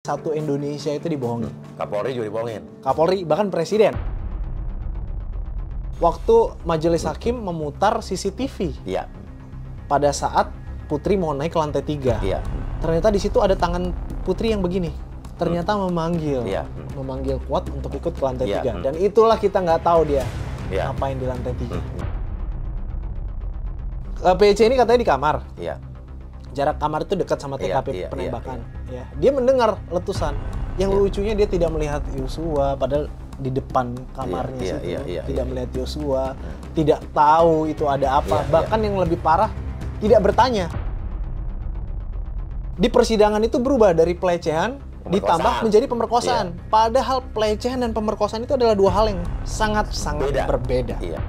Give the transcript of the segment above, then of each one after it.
satu Indonesia itu dibohongi. Kapolri juga dibohongin. Kapolri, bahkan presiden. Waktu majelis hakim memutar CCTV Iya. pada saat Putri mau naik ke lantai 3. Iya. Ternyata di situ ada tangan Putri yang begini. Ternyata memanggil. Iya. Memanggil Kuat untuk ikut ke lantai Iya. 3. Dan itulah kita nggak tahu dia Iya. ngapain di lantai 3. PC ini katanya di kamar. Iya. Jarak kamar itu dekat sama TKP Iya, penembakan. Ya, dia mendengar letusan. Yang lucunya dia tidak melihat Yosua, padahal di depan kamarnya situ tidak melihat Yosua, tidak tahu itu ada apa. Bahkan yang lebih parah, tidak bertanya. Di persidangan itu berubah dari pelecehan ditambah menjadi pemerkosaan. Padahal pelecehan dan pemerkosaan itu adalah dua hal yang sangat-sangat berbeda. Iya.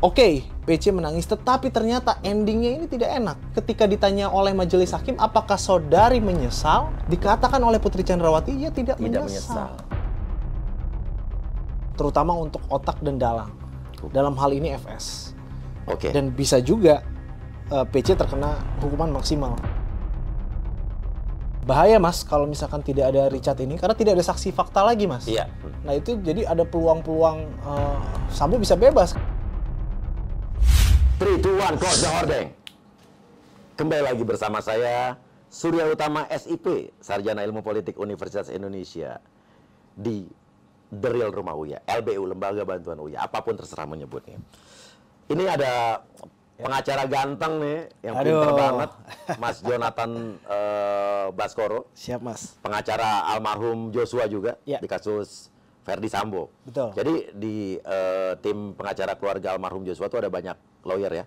Oke, PC menangis, tetapi ternyata endingnya ini tidak enak. Ketika ditanya oleh majelis hakim, apakah saudari menyesal? Dikatakan oleh Putri Chandrawati, ia tidak menyesal. Terutama untuk otak dan dalang. Dalam hal ini FS. Oke. Dan bisa juga PC terkena hukuman maksimal. Bahaya mas, kalau misalkan tidak ada Richard ini, karena tidak ada saksi fakta lagi mas. Iya. Nah itu jadi ada peluang-peluang Sambo bisa bebas. 3, 2, 1, close the hordeng. Kembali lagi bersama saya, Surya Utama SIP, Sarjana Ilmu Politik Universitas Indonesia, di The Real Rumah Uya, LBU, Lembaga Bantuan Uya, apapun terserah menyebutnya. Ini ada pengacara ganteng nih, yang pinter banget, Mas Jonathan Baskoro. Siap mas. Pengacara almarhum Joshua juga, di kasus Verdi Sambo. Betul. Jadi di tim pengacara keluarga almarhum Joshua itu ada banyak lawyer ya?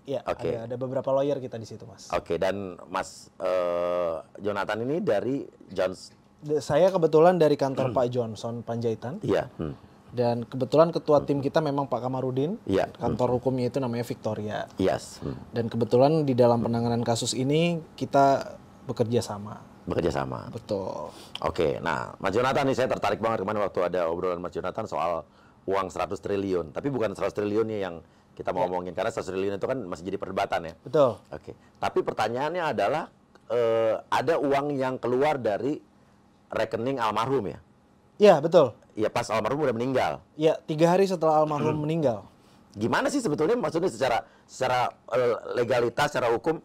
Iya. Oke. Ada beberapa lawyer kita di situ mas. Oke, dan Mas Jonathan ini dari Jones. Saya kebetulan dari kantor Pak Johnson Panjaitan. Iya. Dan kebetulan ketua tim kita memang Pak Kamarudin. Iya. Kantor hukumnya itu namanya Victoria. Yes. Dan kebetulan di dalam penanganan kasus ini kita bekerja sama. Bekerja sama. Betul. Oke, nah Mas Jonathan nih saya tertarik banget kemarin waktu ada obrolan Mas Jonathan soal uang 100 triliun. Tapi bukan 100 triliunnya yang kita mau ngomongin, karena 100 triliun itu kan masih jadi perdebatan ya. Betul. Oke. Tapi pertanyaannya adalah ada uang yang keluar dari rekening almarhum ya? Iya, betul. Ya pas almarhum udah meninggal. Ya, 3 hari setelah almarhum meninggal. Gimana sih sebetulnya maksudnya secara legalitas, secara hukum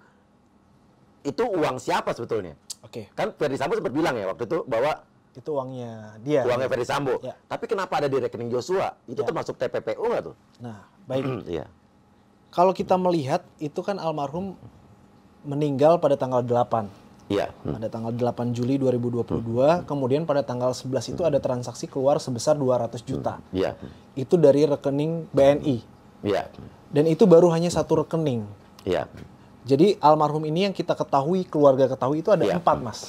itu uang siapa sebetulnya? Oke. Kan Verdi Sambo sempat bilang ya waktu itu bahwa itu uangnya dia. Uangnya Verdi Sambo. Ya. Tapi kenapa ada di rekening Joshua? Itu termasuk TPPU nggak tuh? Nah, baik. Iya. Kalau kita melihat itu kan almarhum meninggal pada tanggal 8. Iya. Pada tanggal 8 Juli 2022, kemudian pada tanggal 11 itu ada transaksi keluar sebesar 200 juta. Iya. Itu dari rekening BNI. Iya. Dan itu baru hanya satu rekening. Iya. Jadi almarhum ini yang kita ketahui, keluarga ketahui itu ada 4 mas.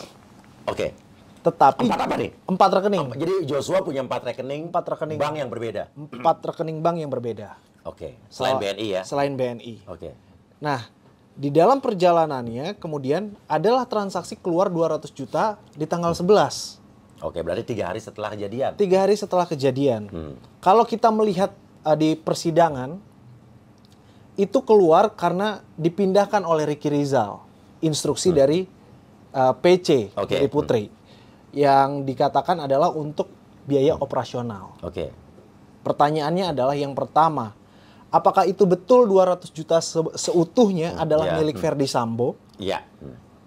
Oke. Tetapi 4 apa nih? 4 rekening. Jadi Joshua punya 4 rekening. 4 rekening Bank yang berbeda. 4 rekening bank yang berbeda. Oke. Selain BNI ya? Selain BNI. Oke. Nah, di dalam perjalanannya kemudian adalah transaksi keluar 200 juta di tanggal 11. Oke, berarti 3 hari setelah kejadian. 3 hari setelah kejadian. Kalau kita melihat di persidangan, itu keluar karena dipindahkan oleh Ricky Rizal. Instruksi dari PC, dari Putri. Yang dikatakan adalah untuk biaya operasional. Oke. Pertanyaannya adalah yang pertama, apakah itu betul 200 juta seutuhnya adalah milik Verdi Sambo? Iya.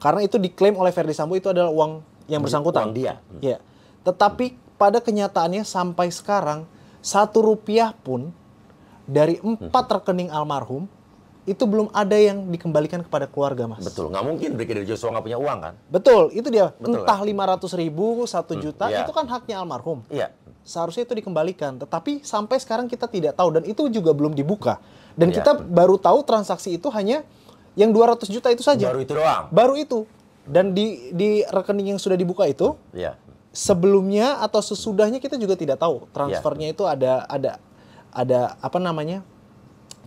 Karena itu diklaim oleh Verdi Sambo itu adalah uang yang bersangkutan. Uang dia. Ya. Tetapi pada kenyataannya sampai sekarang 1 rupiah pun dari 4 rekening almarhum itu belum ada yang dikembalikan kepada keluarga, Mas. Betul, nggak mungkin Brigadir Joshua nggak punya uang kan? Betul, itu dia. Betul, entah 500.000, 1 juta, iya. itu kan haknya almarhum. Iya. Seharusnya itu dikembalikan, tetapi sampai sekarang kita tidak tahu dan itu juga belum dibuka. Dan Iya. kita baru tahu transaksi itu hanya yang 200 juta itu saja. Baru itu doang? Baru itu. Dan di rekening yang sudah dibuka itu, Iya. sebelumnya atau sesudahnya kita juga tidak tahu. Transfernya itu ada apa namanya?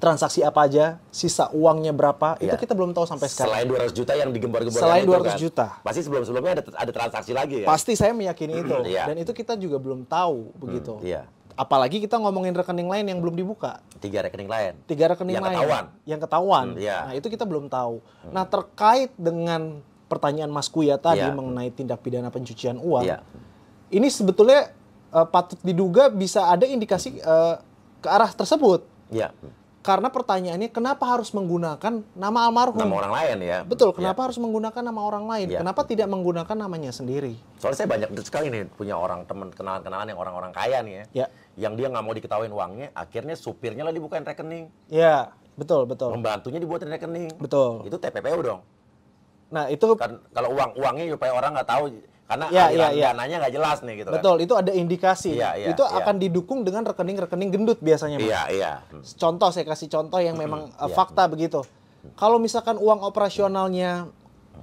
Transaksi apa aja, sisa uangnya berapa, itu kita belum tahu sampai sekarang. Selain 200 juta yang digembor-gemborkan Selain itu 200 kan? juta. Pasti sebelum-sebelumnya ada transaksi lagi ya? Pasti saya meyakini itu. Iya. Dan itu kita juga belum tahu begitu. Iya. Apalagi kita ngomongin rekening lain yang belum dibuka. 3 rekening lain? 3 rekening yang lain. Ketahuan. Yang ketahuan. Iya. Nah itu kita belum tahu. Nah terkait dengan pertanyaan Mas Kuya tadi Iya. mengenai tindak pidana pencucian uang, Iya. ini sebetulnya patut diduga bisa ada indikasi ke arah tersebut. Iya. Karena pertanyaannya kenapa harus menggunakan nama almarhum? Nama orang lain ya. Betul, kenapa harus menggunakan nama orang lain? Iya. Kenapa tidak menggunakan namanya sendiri? Soalnya saya banyak sekali nih punya orang teman kenalan-kenalan yang orang-orang kaya nih ya. Ya. Yang dia nggak mau diketahuin uangnya, akhirnya supirnya lah dibukain rekening. Ya, betul, betul. Pembantunya dibuatin rekening. Betul. Itu TPPU dong. Nah, itu Kan kalau uangnya supaya orang nggak tahu karena Ya, aliran ya. dananya nggak jelas nih gitu betul, itu ada indikasi. Iya, iya, Itu iya. akan didukung dengan rekening-rekening gendut biasanya, kan. Mas. Iya, iya. Contoh, saya kasih contoh yang memang Iya. fakta begitu. Kalau misalkan uang operasionalnya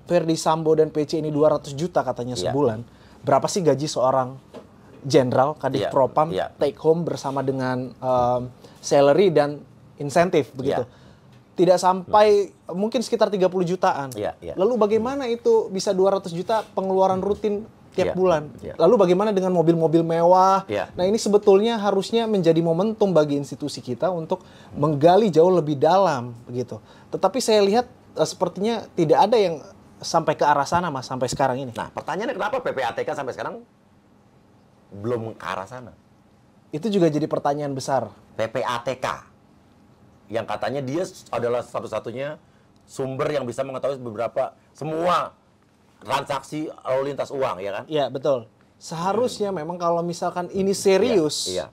Verdi Sambo dan PC ini 200 juta katanya Iya. sebulan, berapa sih gaji seorang jenderal Kadif Iya, Propam iya. take home bersama dengan salary dan insentif begitu? Iya. Tidak sampai mungkin sekitar 30 jutaan. Iya, iya. Lalu bagaimana itu bisa 200 juta pengeluaran rutin tiap Iya, bulan? iya. Lalu bagaimana dengan mobil-mobil mewah? Iya. Nah, ini sebetulnya harusnya menjadi momentum bagi institusi kita untuk menggali jauh lebih dalam begitu. Tetapi saya lihat sepertinya tidak ada yang sampai ke arah sana, Mas, sampai sekarang ini. Nah, pertanyaannya kenapa PPATK sampai sekarang belum ke arah sana? Itu juga jadi pertanyaan besar. PPATK yang katanya dia adalah satu-satunya sumber yang bisa mengetahui semua transaksi lalu lintas uang, ya kan? Ya, betul. Seharusnya memang kalau misalkan ini serius, Iya,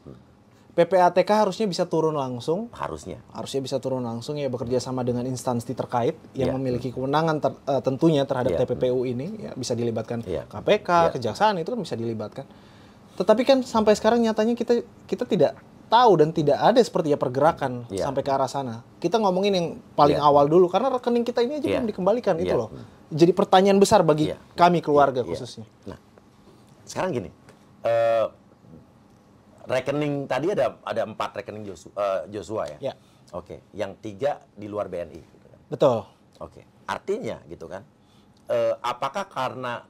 PPATK harusnya bisa turun langsung. harusnya. Harusnya bisa turun langsung ya, bekerja sama dengan instansi terkait yang Iya. memiliki kewenangan tentunya terhadap Iya. TPPU ini, ya, bisa dilibatkan Iya. KPK, Iya. kejaksaan itu kan bisa dilibatkan. Tetapi kan sampai sekarang nyatanya kita tidak tahu dan tidak ada seperti ya pergerakan Iya. sampai ke arah sana. Kita ngomongin yang paling Iya. awal dulu karena rekening kita ini aja Iya. belum dikembalikan itu Iya. loh. Jadi pertanyaan besar bagi Iya. kami keluarga Iya. khususnya. Nah, sekarang gini, rekening tadi ada 4 rekening Joshua ya. Ya. Oke, yang 3 di luar BNI. Gitu kan. Betul. Oke, artinya gitu kan, apakah karena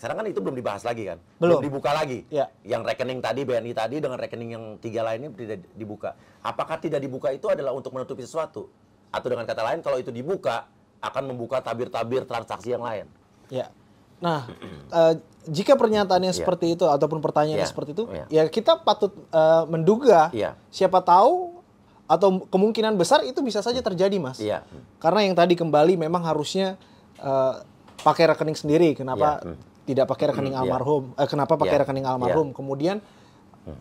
sekarang kan itu belum dibahas lagi kan, Belum. dibuka lagi. Ya. Yang rekening tadi BNI tadi dengan rekening yang 3 lainnya tidak dibuka. Apakah tidak dibuka itu adalah untuk menutupi sesuatu? Atau dengan kata lain, kalau itu dibuka akan membuka tabir-tabir transaksi yang lain? Ya. Nah, jika pernyataannya Iya. seperti itu ataupun pertanyaannya Iya. seperti itu, Iya. ya kita patut menduga. Iya. Siapa tahu atau kemungkinan besar itu bisa saja terjadi, Mas. Iya. Karena yang tadi kembali memang harusnya pakai rekening sendiri. Kenapa Iya. tidak pakai rekening Iya. almarhum? Kenapa pakai Iya. rekening almarhum? Kemudian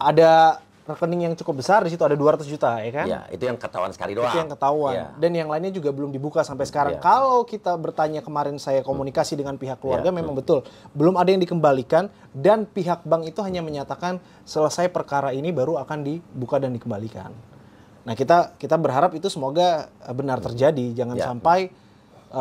ada rekening yang cukup besar, di situ ada 200 juta, ya kan? Ya, itu yang ketahuan sekali doang. Itu yang ketahuan. Iya. Dan yang lainnya juga belum dibuka sampai sekarang. Iya. Kalau kita bertanya kemarin saya komunikasi dengan pihak keluarga, Iya. memang betul. Belum ada yang dikembalikan dan pihak bank itu hanya menyatakan selesai perkara ini baru akan dibuka dan dikembalikan. Nah, kita berharap itu semoga benar terjadi. Jangan Iya. sampai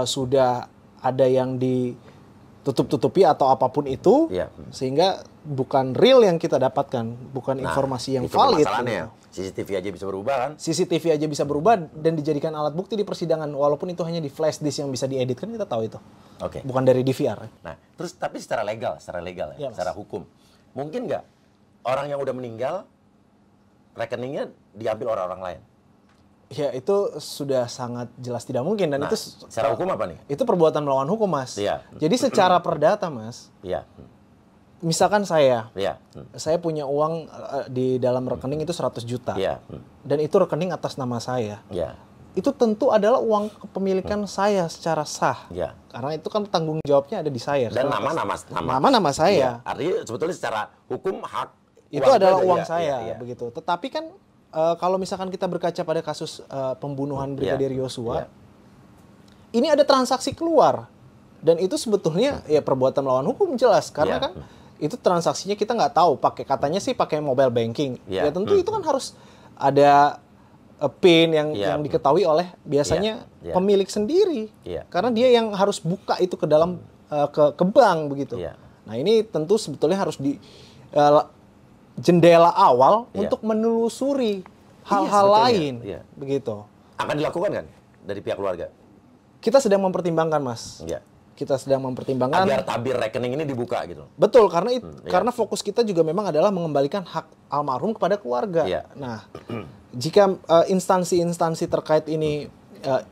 sudah ada yang ditutup-tutupi atau apapun itu, Iya. sehingga bukan real yang kita dapatkan, bukan Nah, informasi yang itu valid. permasalahannya. gitu. CCTV aja bisa berubah kan? CCTV aja bisa berubah dan dijadikan alat bukti di persidangan, walaupun itu hanya di flash disk yang bisa diedit, kan kita tahu itu. Oke. Bukan dari DVR. Nah, terus tapi secara legal Iya, ya, Mas. secara hukum, mungkin nggak orang yang udah meninggal rekeningnya diambil orang-orang lain? Ya, itu sudah sangat jelas tidak mungkin dan Nah, itu secara hukum apa nih? itu perbuatan melawan hukum, Mas. Iya. Jadi secara perdata, Mas, Iya. misalkan saya Iya. punya uang di dalam rekening itu 100 juta. Iya. Dan itu rekening atas nama saya. Iya. Itu tentu adalah uang kepemilikan saya secara sah. Iya. Karena itu kan tanggung jawabnya ada di saya. Dan nama saya. Iya. Artinya sebetulnya secara hukum hak Itu uang adalah ada, uang iya, saya, iya, iya. begitu. Tetapi kan kalau misalkan kita berkaca pada kasus pembunuhan Brigadir Yosua, Iya. ini ada transaksi keluar. Dan itu sebetulnya ya perbuatan melawan hukum jelas. Karena Iya. kan itu transaksinya kita nggak tahu. Katanya sih pakai mobile banking. Iya. Ya tentu itu kan harus ada PIN yang Iya. diketahui oleh biasanya Iya. pemilik sendiri. Iya. Karena dia yang harus buka itu ke dalam ke bank begitu. Iya. Nah, ini tentu sebetulnya harus di jendela awal Iya. untuk menelusuri hal-hal sebetulnya. lain, Iya. begitu. Akan dilakukan kan dari pihak keluarga? Kita sedang mempertimbangkan, Mas. Iya. Kita sedang mempertimbangkan. Agar tabir rekening ini dibuka gitu. Betul, karena iya. karena fokus kita juga memang adalah mengembalikan hak almarhum kepada keluarga. Iya. Nah, jika instansi-instansi terkait ini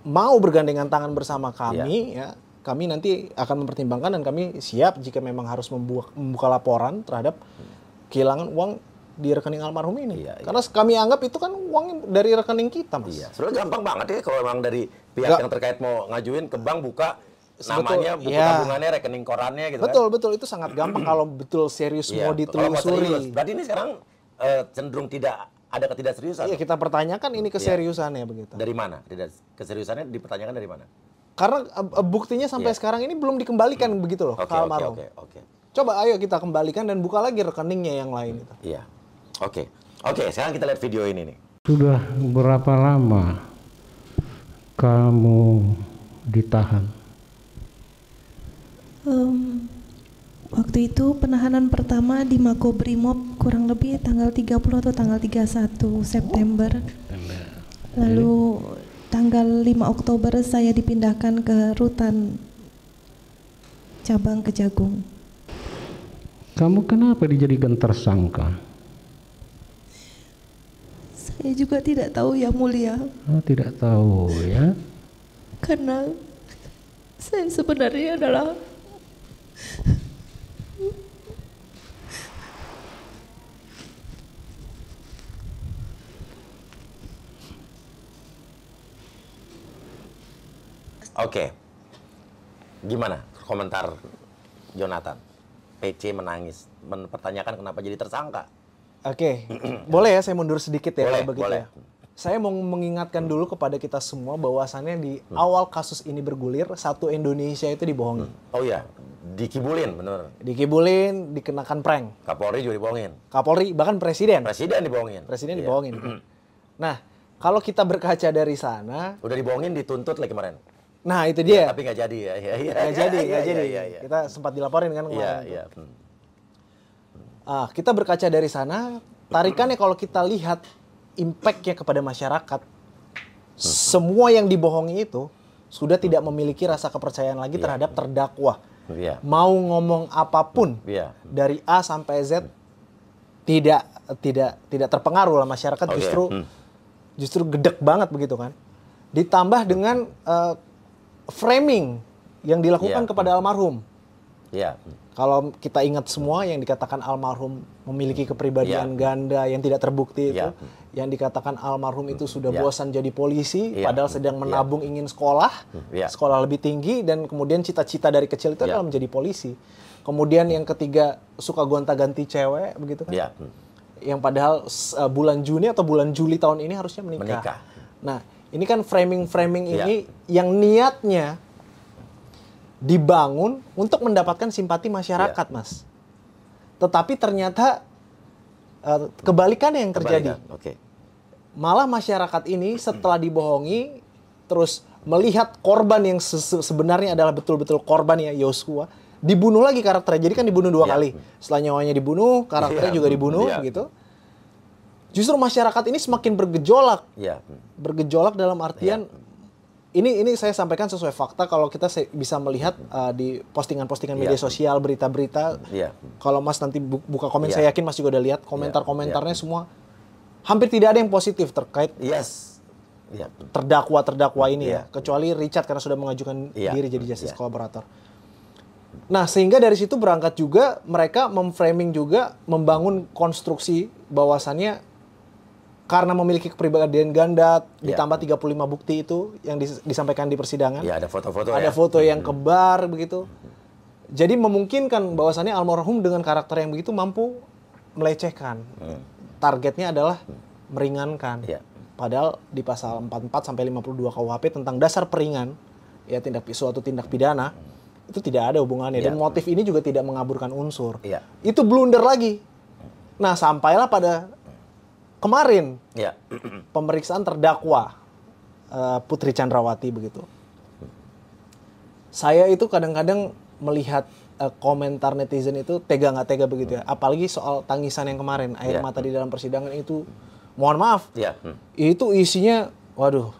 mau bergandengan tangan bersama kami, ya, kami nanti akan mempertimbangkan dan kami siap jika memang harus membuka laporan terhadap kehilangan uang di rekening almarhum ini. Karena kami anggap itu kan uang dari rekening kita, Mas. Sebenarnya gampang banget ya kalau memang dari pihak yang terkait mau ngajuin ke bank buka namanya, buku tabungannya, rekening korannya gitu Betul, itu sangat gampang kalau betul serius mau ditelusuri. Berarti ini sekarang cenderung tidak ada ketidakseriusan. Iya, kita pertanyakan ini keseriusannya begitu. Dari mana? Keseriusannya dipertanyakan dari mana? Karena buktinya sampai sekarang ini belum dikembalikan begitu loh ke almarhum. Oke. Coba ayo kita kembalikan dan buka lagi rekeningnya yang lain itu. Iya. Oke, sekarang kita lihat video ini nih. Sudah berapa lama kamu ditahan? Waktu itu penahanan pertama di Makobrimob kurang lebih tanggal 30 atau tanggal 31 September. Lalu tanggal 5 Oktober saya dipindahkan ke rutan cabang Kejagung. Kamu kenapa dijadikan tersangka? Saya juga tidak tahu, Yang Mulia. Oh, tidak tahu ya? Karena saya sebenarnya adalah Oke. Gimana komentar Jonathan? PC menangis, mempertanyakan kenapa jadi tersangka. Oke. Boleh ya saya mundur sedikit ya Boleh, kalau begitu boleh. ya. Saya mau mengingatkan dulu kepada kita semua bahwasannya di awal kasus ini bergulir, satu Indonesia itu dibohongi. Oh iya, dikibulin bener. Dikibulin, dikenakan prank. Kapolri juga dibohongin. Kapolri, bahkan presiden. Presiden dibohongin. Presiden dibohongin. Nah, kalau kita berkaca dari sana, udah dibohongin, dituntut lagi kemarin. nah itu dia. Tapi nggak jadi ya. Nggak jadi. Kita sempat dilaporin kan kemarin. Iya. Kita berkaca dari sana, tarikannya kalau kita lihat impact-nya kepada masyarakat, semua yang dibohongi itu sudah tidak memiliki rasa kepercayaan lagi terhadap terdakwa. Mau ngomong apapun dari A sampai Z tidak terpengaruh lah masyarakat, justru gedek banget begitu kan. Ditambah dengan framing yang dilakukan kepada almarhum. Kalau kita ingat semua yang dikatakan almarhum memiliki kepribadian ganda yang tidak terbukti itu, yang dikatakan almarhum itu sudah bosan jadi polisi, padahal sedang menabung ingin sekolah lebih tinggi, dan kemudian cita-cita dari kecil itu adalah menjadi polisi. Kemudian yang ketiga suka gonta-ganti cewek begitu kan, yang padahal bulan Juni atau bulan Juli tahun ini harusnya menikah. Nah, ini kan framing ini yang niatnya dibangun untuk mendapatkan simpati masyarakat, Mas. Tetapi ternyata kebalikannya yang terjadi. Malah masyarakat ini setelah dibohongi, terus melihat korban yang sebenarnya adalah betul-betul korban ya, Yosua, dibunuh lagi karakternya. Jadi kan dibunuh dua kali. Setelah nyawanya dibunuh, karakternya juga dibunuh, gitu. Justru masyarakat ini semakin bergejolak. Bergejolak dalam artian ini saya sampaikan sesuai fakta. Kalau kita bisa melihat di postingan-postingan media sosial, berita-berita, kalau Mas nanti buka komen, saya yakin Mas juga udah lihat komentar-komentarnya semua hampir tidak ada yang positif terkait terdakwa ini ya, kecuali Richard karena sudah mengajukan diri jadi justice collaborator. Nah, sehingga dari situ berangkat juga mereka memframing juga, membangun konstruksi bahwasannya karena memiliki kepribadian ganda, ditambah 35 bukti itu yang disampaikan di persidangan. Ada foto-foto. Ada foto yang kebar begitu. Jadi memungkinkan bahwasannya almarhum dengan karakter yang begitu mampu melecehkan. Targetnya adalah meringankan. Padahal di pasal 44 sampai 52 KUHP tentang dasar peringan, ya suatu tindak pidana, itu tidak ada hubungannya. Dan motif ini juga tidak mengaburkan unsur. Itu blunder lagi. Nah, sampailah pada kemarin pemeriksaan terdakwa Putri Chandrawati begitu. Saya itu kadang-kadang melihat komentar netizen itu tega nggak tega begitu ya. Apalagi soal tangisan yang kemarin, air mata di dalam persidangan itu, mohon maaf, itu isinya, waduh,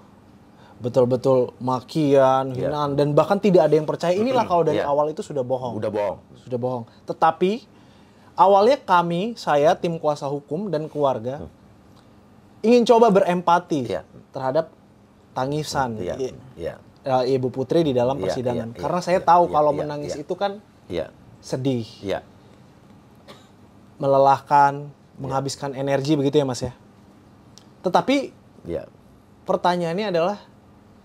betul-betul makian, hinaan, dan bahkan tidak ada yang percaya. Inilah kalau dari awal itu sudah bohong. Sudah bohong. Tetapi awalnya saya tim kuasa hukum dan keluarga ingin coba berempati terhadap tangisan. Ibu Putri di dalam Iya, persidangan. iya, Karena iya, saya iya, tahu iya, kalau iya, menangis iya. itu kan Iya, sedih, iya, melelahkan, menghabiskan energi begitu ya Mas ya. Tetapi iya, pertanyaannya adalah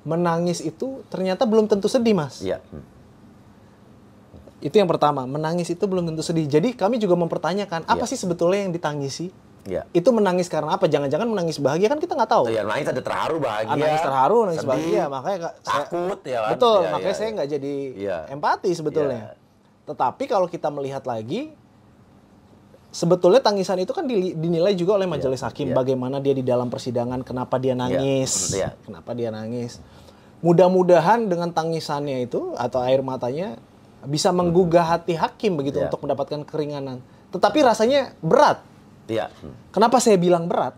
menangis itu ternyata belum tentu sedih Mas. iya. Itu yang pertama, menangis itu belum tentu sedih. Jadi kami juga mempertanyakan apa Iya. sih sebetulnya yang ditangisi? Iya. Itu menangis karena apa? Jangan-jangan menangis bahagia kan kita nggak tahu. Iya, nangis ada terharu, bahagia. Nangis terharu, nangis sedih, bahagia. Makanya takut ya kan. betul, Iya, makanya iya, saya iya. nggak jadi Iya. empati sebetulnya. Iya. Tetapi kalau kita melihat lagi, sebetulnya tangisan itu kan dinilai juga oleh majelis hakim. iya. Bagaimana dia di dalam persidangan, kenapa dia nangis, Iya. kenapa dia nangis. Mudah-mudahan dengan tangisannya itu atau air matanya bisa menggugah hati hakim begitu Iya. untuk mendapatkan keringanan. Tetapi rasanya berat. Iya. Kenapa saya bilang berat?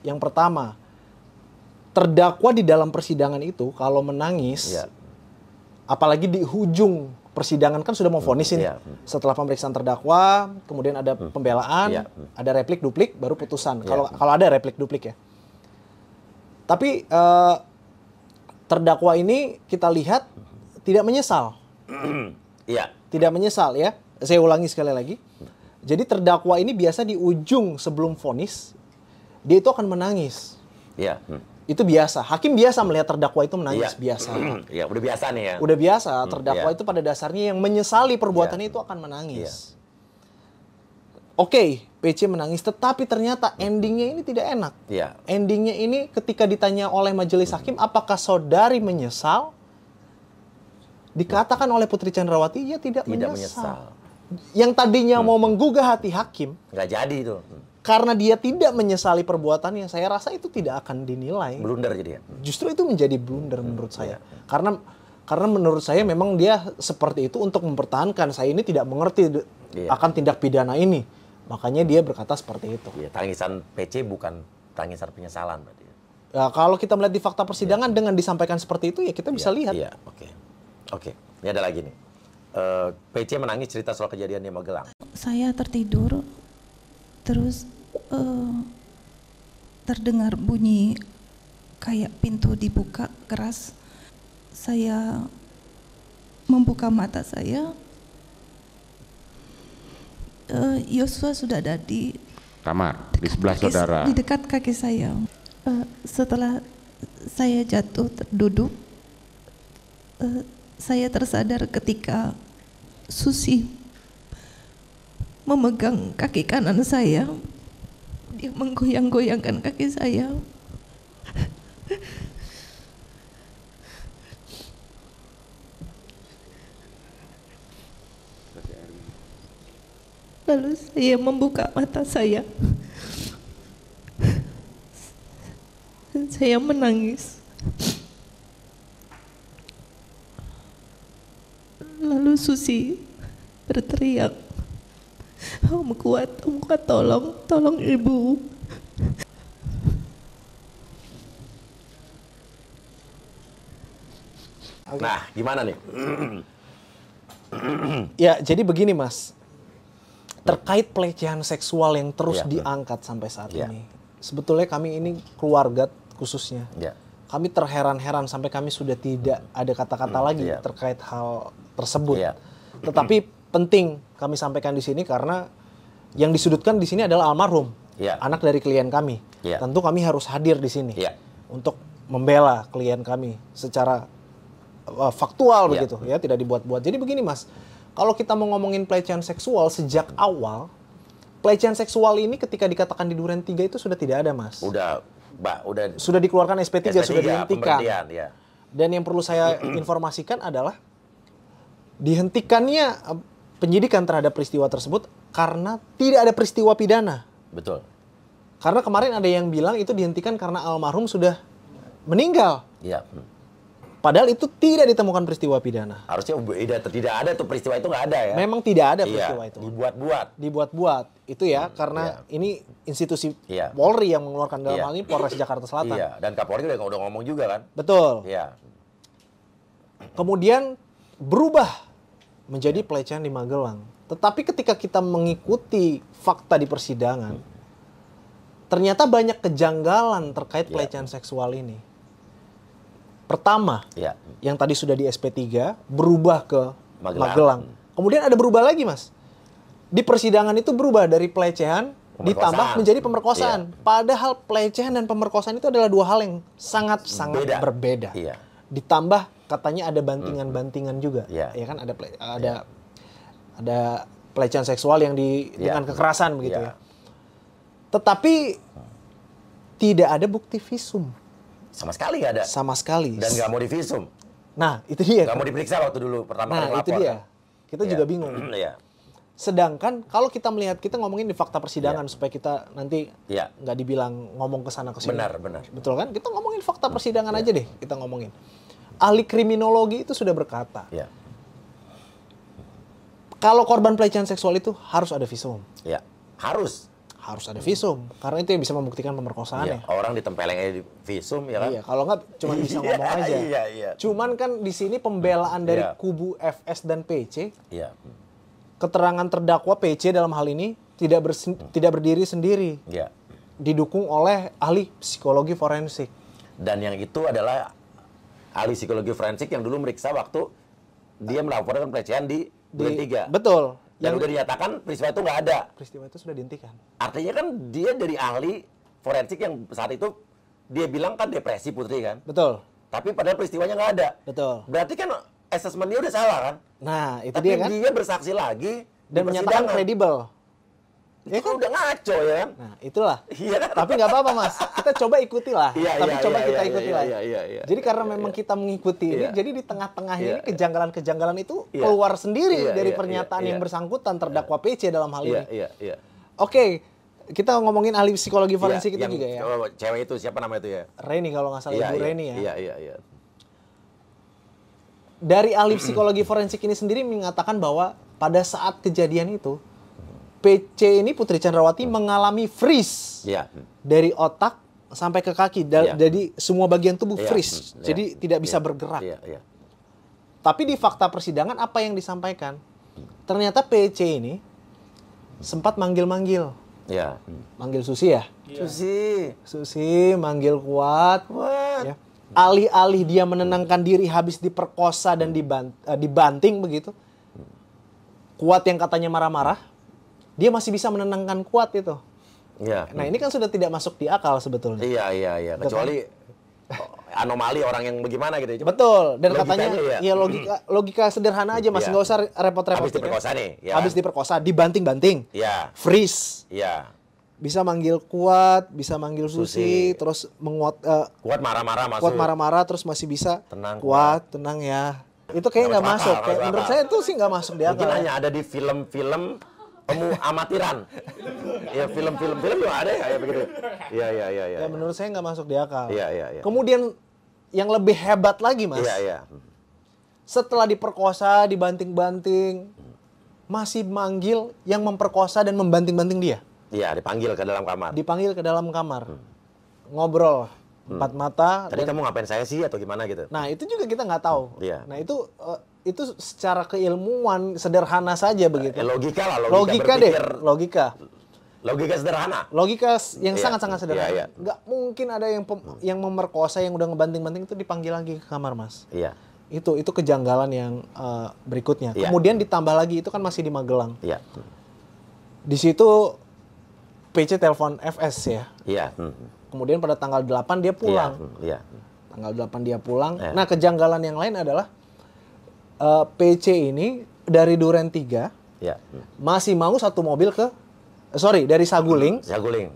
Yang pertama, terdakwa di dalam persidangan itu kalau menangis, Iya. apalagi di ujung persidangan kan sudah mau vonis ini. Iya. Setelah pemeriksaan terdakwa, kemudian ada pembelaan, Iya. ada replik duplik, baru putusan. Iya. Kalau ada replik duplik ya. Tapi terdakwa ini kita lihat tidak menyesal. Iya. Tidak menyesal ya. Saya ulangi sekali lagi. Jadi terdakwa ini biasa di ujung sebelum vonis, dia itu akan menangis. Iya. Itu biasa. Hakim biasa melihat terdakwa itu menangis, Iya. biasa. Iya, udah biasa nih ya. Udah biasa, terdakwa iya. itu pada dasarnya yang menyesali perbuatannya itu akan menangis. Oke, PC menangis, tetapi ternyata endingnya ini tidak enak. Iya. Endingnya ini ketika ditanya oleh majelis hakim, apakah saudari menyesal? Dikatakan oleh Putri Chandrawati, ia tidak menyesal. Yang tadinya mau menggugah hati hakim, Nggak jadi itu. karena dia tidak menyesali perbuatannya, saya rasa itu tidak akan dinilai. Blunder jadi ya. Justru itu menjadi blunder menurut saya. Karena menurut saya memang dia seperti itu untuk mempertahankan saya ini tidak mengerti Iya. akan tindak pidana ini. Makanya dia berkata seperti itu. Iya, tangisan PC bukan tangisan penyesalan berarti. Ya, kalau kita melihat di fakta persidangan dengan disampaikan seperti itu ya kita bisa lihat. Iya, oke. Oke, ini ada lagi nih. PC menangis cerita soal kejadian di Magelang. Saya tertidur, terus terdengar bunyi kayak pintu dibuka keras. Saya membuka mata saya. Yosua sudah ada di Kamar di sebelah saudara. di dekat kaki saya. Setelah saya jatuh duduk, saya tersadar ketika Susi memegang kaki kanan saya. Dia menggoyang-goyangkan kaki saya. Lalu saya membuka mata saya. Saya menangis. Lalu Susi berteriak, Om Kuat, tolong ibu. Nah, gimana nih? Ya, jadi begini Mas. Terkait pelecehan seksual yang terus Iya. diangkat sampai saat Iya. ini. Sebetulnya kami ini keluarga khususnya. Ya. Kami terheran-heran sampai kami sudah tidak ada kata-kata lagi iya. terkait hal tersebut. Iya. Tetapi penting kami sampaikan di sini karena yang disudutkan di sini adalah almarhum, Iya. anak dari klien kami. Iya. Tentu kami harus hadir di sini Iya. untuk membela klien kami secara faktual Iya. begitu ya, tidak dibuat-buat. Jadi begini Mas, kalau kita mau ngomongin pelecehan seksual sejak awal, pelecehan seksual ini ketika dikatakan di Duren 3 itu sudah tidak ada Mas. Udah, Mbak, udah Sudah dikeluarkan SP3, sudah dihentikan. pemberhentian, ya. Dan yang perlu saya informasikan adalah dihentikannya penyidikan terhadap peristiwa tersebut karena tidak ada peristiwa pidana. Betul. Karena kemarin ada yang bilang itu dihentikan karena almarhum sudah meninggal. Iya. Padahal itu tidak ditemukan peristiwa pidana. Harusnya tidak ada tuh peristiwa itu, nggak ada ya. Memang tidak ada Iya, peristiwa itu. dibuat-buat. Dibuat-buat. Itu ya karena ini institusi Iya. Polri yang mengeluarkan, dalam Iya. hal ini Polres Jakarta Selatan. Iya, dan Kapolri udah ngomong juga kan. Betul. Iya. Kemudian berubah menjadi pelecehan di Magelang. Tetapi ketika kita mengikuti fakta di persidangan, ternyata banyak kejanggalan terkait Iya. pelecehan seksual ini. pertama Ya. yang tadi sudah di SP3 berubah ke Magelang. Magelang. Kemudian ada berubah lagi, Mas. Di persidangan itu berubah dari pelecehan ditambah menjadi pemerkosaan. Padahal pelecehan dan pemerkosaan itu adalah dua hal yang sangat-sangat berbeda. Iya. Ditambah katanya ada bantingan-bantingan juga. Iya. Ya kan ada pelecehan seksual yang dengan kekerasan begitu ya. Tetapi tidak ada bukti visum. Sama sekali nggak ada. Sama sekali. Dan nggak mau divisum. Nah, itu dia. Nggak mau diperiksa waktu dulu pertama kali Nah, itu lapor, dia. kan? Kita juga bingung. Iya. Sedangkan kalau kita melihat, kita ngomongin di fakta persidangan supaya kita nanti nggak dibilang ngomong ke sana ke sini. Benar. Betul kan? Kita ngomongin fakta persidangan aja deh. Kita ngomongin. Ahli kriminologi itu sudah berkata, kalau korban pelecehan seksual itu harus ada visum. Ya, harus Ada visum, karena itu yang bisa membuktikan pemerkosaan ya. Orang ditempeleng aja di visum ya kan? Iya, kalau nggak cuma bisa ngomong aja. Iya. Cuman kan di sini pembelaan dari kubu FS dan PC. Iya. Keterangan terdakwa PC dalam hal ini tidak berdiri sendiri. Iya. Didukung oleh ahli psikologi forensik. Dan yang itu adalah ahli psikologi forensik yang dulu meriksa waktu dia melaporkan pelecehan di Duren 3. Betul. Dan udah dinyatakan peristiwa itu nggak ada. Peristiwa itu sudah dihentikan. Artinya kan dia dari ahli forensik yang saat itu dia bilang kan depresi Putri kan. Betul. Tapi padahal peristiwanya nggak ada. Betul. Berarti kan asesmen dia udah salah kan? Nah, itu Tapi dia kan. dia bersaksi lagi Dan menyatakan kredibel. Ya kan udah ngaco ya kan? Nah, itulah. Iya kan? Tapi nggak apa-apa, Mas. Kita coba ikutilah. Kita ikutilah. Iya. Jadi karena memang kita mengikuti ini, jadi di tengah-tengahnya ini kejanggalan-kejanggalan itu Iya. keluar sendiri dari Iya, pernyataan iya, yang iya. bersangkutan terdakwa PC dalam hal ini. Iya. Oke, kita ngomongin ahli psikologi forensik itu yang juga ya. Cewek itu siapa nama itu ya? Reni kalau nggak salah, Ibu Reni ya. Iya. Dari ahli psikologi forensik ini sendiri mengatakan bahwa pada saat kejadian itu, PC ini Putri Chandrawati mengalami freeze dari otak sampai ke kaki. Jadi semua bagian tubuh freeze. Jadi tidak bisa bergerak. Iya. Tapi di fakta persidangan apa yang disampaikan? Ternyata PC ini sempat manggil-manggil. Iya. Manggil Susi ya? Susi, manggil Kuat. Ya. Alih-alih dia menenangkan diri habis diperkosa dan dibanting begitu. Kuat yang katanya marah-marah, dia masih bisa menenangkan Kuat itu. Iya. Nah, ini kan sudah tidak masuk di akal sebetulnya. Iya. Kecuali anomali orang yang bagaimana gitu. Betul. Dan logikanya katanya ya logika sederhana aja, Mas. Nggak usah repot-repot. Habis diperkosa nih. Ya. Habis diperkosa, dibanting-banting. Iya. Freeze. Iya. Bisa manggil Kuat, bisa manggil Susi, terus Kuat marah-marah masuk. Kuat marah-marah terus masih bisa Tenang, Kuat, tenang ya. Itu kayaknya nggak masuk. Kayak menurut saya itu sih nggak masuk di akal. Mungkin hanya ada di film-film amatiran. Ya film-film juga ada ya begitu. Iya. Ya menurut saya nggak masuk di akal. Iya. Kemudian yang lebih hebat lagi, Mas. Iya. Setelah diperkosa, dibanting-banting, masih manggil yang memperkosa dan membanting-banting dia. Iya, dipanggil ke dalam kamar. Dipanggil ke dalam kamar. Ngobrol empat mata. Tadi kamu ngapain saya sih atau gimana gitu? Nah, itu juga kita nggak tahu. Iya. Nah, itu secara keilmuan sederhana saja begitu. Logika lah, Logika deh, berpikir. Logika sederhana. Logika yang sangat-sangat sederhana. Iya. Nggak mungkin ada yang memerkosa, yang udah ngebanting-banting itu dipanggil lagi ke kamar, Mas. Iya. Itu kejanggalan yang berikutnya. Iya. Kemudian ditambah lagi, itu kan masih di Magelang. Iya. Di situ PC telepon FS ya. Iya. Kemudian pada tanggal 8 dia pulang. Iya. Tanggal 8 dia pulang. Iya. Nah, kejanggalan yang lain adalah PC ini dari Duren 3 masih mau satu mobil dari Saguling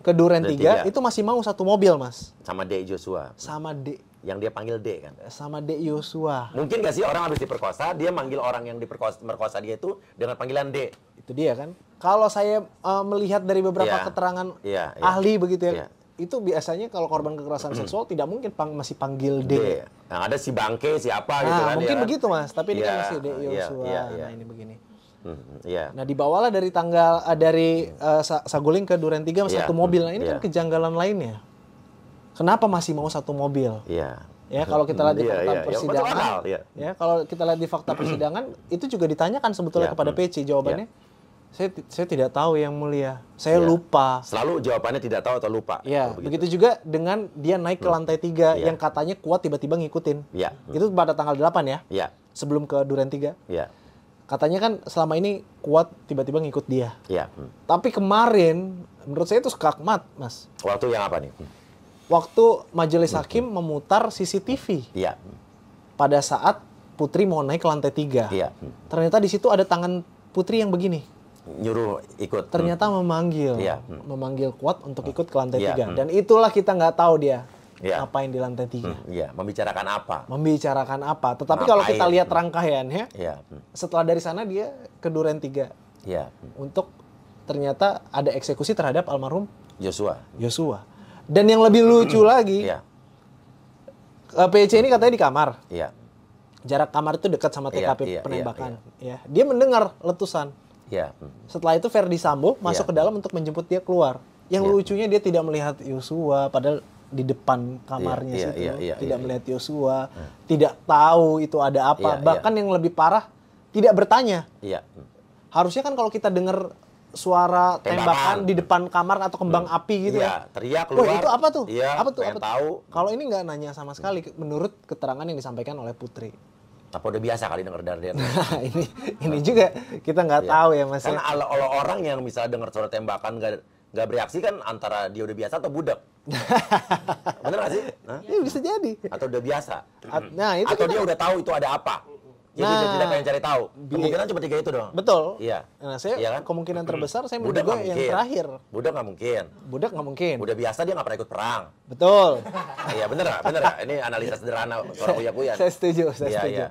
ke Duren 3 itu masih mau satu mobil, Mas. Sama D Joshua. Sama D. Yang dia panggil D kan. Sama D Joshua. Mungkin nggak sih orang habis diperkosa, dia manggil orang yang merkosa dia itu dengan panggilan D. Itu dia kan. Kalau saya melihat dari beberapa keterangan ahli begitu ya. Itu biasanya kalau korban kekerasan seksual tidak mungkin masih panggil D. Yang ada si Bangke, siapa gitu kan. Mungkin ya kan? begitu, Mas. Tapi ini kan masih D Joshua. Nah, ini begini. Iya. Nah, dibawalah dari Saguling ke Duren 3 satu mobil. Nah, ini kan kejanggalan lainnya. Kenapa masih mau satu mobil? Iya. Ya, kalau kita lihat di fakta persidangan, Iya. ya kalau kita lihat di fakta persidangan itu juga ditanyakan sebetulnya kepada PC, jawabannya Saya tidak tahu Yang Mulia. Saya Ya. lupa. Selalu jawabannya tidak tahu atau lupa. Ya, Kalau begitu juga dengan dia naik ke lantai 3 Ya. yang katanya kuat tiba-tiba ngikutin. Ya. Itu pada tanggal 8 ya, Ya. sebelum ke Duren 3. Ya. Katanya kan selama ini kuat tiba-tiba ngikut dia. Ya. Tapi kemarin menurut saya itu skakmat, Mas. Waktu yang apa nih? Waktu majelis hakim memutar CCTV Iya. pada saat Putri mau naik ke lantai 3. Iya. Ternyata di situ ada tangan Putri yang begini. Nyuruh ikut. Ternyata memanggil, Iya. memanggil kuat untuk ikut ke lantai Iya. 3. Dan itulah kita nggak tahu dia Iya. ngapain di lantai 3. Iya, membicarakan apa? Membicarakan apa. Tetapi kalau kita Ngapain? lihat rangkaiannya, Iya. setelah dari sana dia ke Duren 3 Iya. untuk ternyata ada eksekusi terhadap almarhum Joshua. Yosua. Dan yang lebih lucu lagi, Iya. PC ini katanya di kamar. Iya. Jarak kamar itu dekat sama Iya, TKP iya, penembakan. Ya, dia mendengar letusan. Iya. Setelah itu Verdi Sambo masuk Iya. ke dalam untuk menjemput dia keluar. Yang Iya. lucunya dia tidak melihat Yosua, padahal di depan kamarnya Iya, situ iya, tidak iya. melihat Yosua, tidak tahu itu ada apa. Iya, Bahkan yang lebih parah tidak bertanya. Iya. Harusnya kan kalau kita dengar suara tembakan di depan kamar atau kembang api gitu Iya, ya. teriak Wah, keluar. itu apa tuh? Iya, Apa tuh? pengen Apa tuh? tahu. Kalau ini nggak nanya sama sekali menurut keterangan yang disampaikan oleh Putri. Apa udah biasa kali denger dari dia? Nah, ini juga kita nggak Iya. tahu ya Mas. Karena kalau orang yang bisa dengar suara tembakan nggak bereaksi kan antara dia udah biasa atau budak. Bener nggak sih? Hah? Ya, bisa jadi. Atau udah biasa? Nah, itu Atau kita- dia udah tahu itu ada apa? Jadi Nah, dia tidak pengen cari tahu. Kemungkinan cuma 3 itu doang. Betul. Iya. Nah, saya Iya kan? kemungkinan terbesar saya Budak menduga nggak yang mungkin. terakhir. Budak nggak mungkin. Budak nggak mungkin. Udah biasa dia nggak pernah ikut perang. Betul. Iya bener nggak? Bener nggak? Ini analisa sederhana seorang uya-kuyan. Saya setuju, saya Iya, setuju. iya.